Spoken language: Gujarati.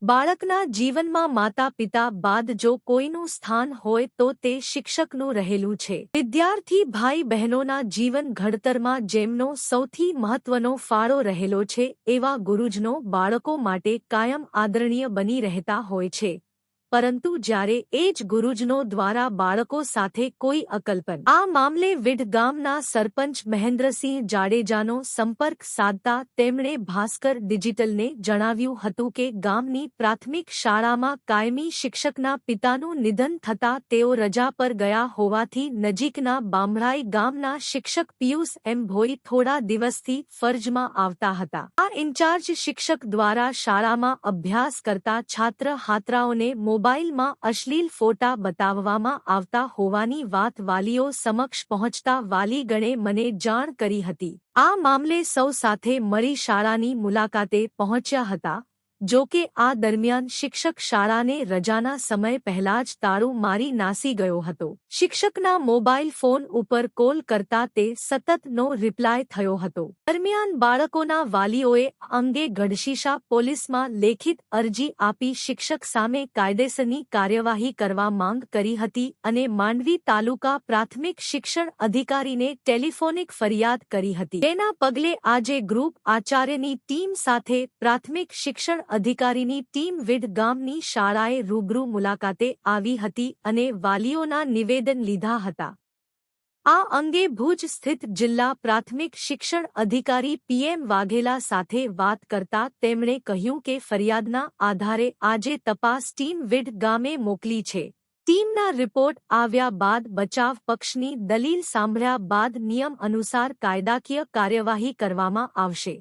બાળકના જીવનમાં માતા-પિતા બાદ જો કોઈનું સ્થાન હોય તો તે શિક્ષકનું રહેલું છે. વિદ્યાર્થી ભાઈ-બહેનોના જીવન ઘડતરમાં જેમનો સૌથી મહત્વનો ફાળો રહેલો છે એવા ગુરુજનો બાળકો માટે કાયમ આદરણીય બની રહેતા હોય છે. પરંતુ જ્યારે એ જ ગુરુજનો દ્વારા બાળકો સાથે કોઈ અકલ્પન આ મામલે વિઢ ગામના સરપંચ મહેન્દ્રસિંહ જાડેજાનો સંપર્ક સાધતા તેમણે ભાસ્કર ડિજિટલને જણાવ્યું હતું કે ગામની પ્રાથમિક શાળામાં કાયમી શિક્ષકના પિતાનું નિધન થતાં તેઓ રજા પર ગયા હોવાથી નજીકના બામણાઈ ગામના શિક્ષક પિયુષ એમ ભોઈ થોડા દિવસથી ફરજમાં આવતા હતા. આ ઇન્ચાર્જ શિક્ષક દ્વારા શાળામાં અભ્યાસ કરતા છાત્ર હાત્રાઓને મોબાઈલમાં અશ્લીલ ફોટા બતાવવામાં આવતા હોવાની વાત વાલીઓ સમક્ષ પહોંચતા વાલીગણે મને જાણ કરી હતી. આ મામલે સૌ સાથે મળી શાળાની મુલાકાતે પહોંચ્યા હતા. જો કે આ દરમિયાન શિક્ષક શાળાને રજાના સમય પહેલા જ તાળું મારી નાસી ગયો હતો. શિક્ષકના મોબાઈલ ફોન ઉપર કોલ કરતા તે સતત નો રિપ્લાય થયો હતો. દરમિયાન બાળકોના વાલીઓએ અંગે ગઢશીશા પોલીસમાં લેખિત અરજી આપી શિક્ષક સામે કાયદેસરની કાર્યવાહી કરવા માંગ કરી હતી અને માંડવી તાલુકા પ્રાથમિક શિક્ષણ અધિકારીને ટેલિફોનિક ફરિયાદ કરી હતી. તેના પગલે આજે ગ્રુપ આચાર્યની ટીમ સાથે પ્રાથમિક શિક્ષણ અધિકારીની ટીમ વિઢ ગામની શાળાએ રૂબરૂ મુલાકાતે આવી હતી અને વાલીઓના નિવેદન લીધા હતા. આ અંગે ભુજ સ્થિત જિલ્લા પ્રાથમિક શિક્ષણ અધિકારી પીએમ વાઘેલા સાથે વાત કરતા તેમણે કહ્યું કે ફરિયાદના આધારે આજે તપાસ ટીમ વિઢ ગામે મોકલી છે. ટીમના રિપોર્ટ આવ્યા બાદ બચાવ પક્ષની દલીલ સાંભળ્યા બાદ નિયમ અનુસાર કાયદાકીય કાર્યવાહી કરવામાં આવશે.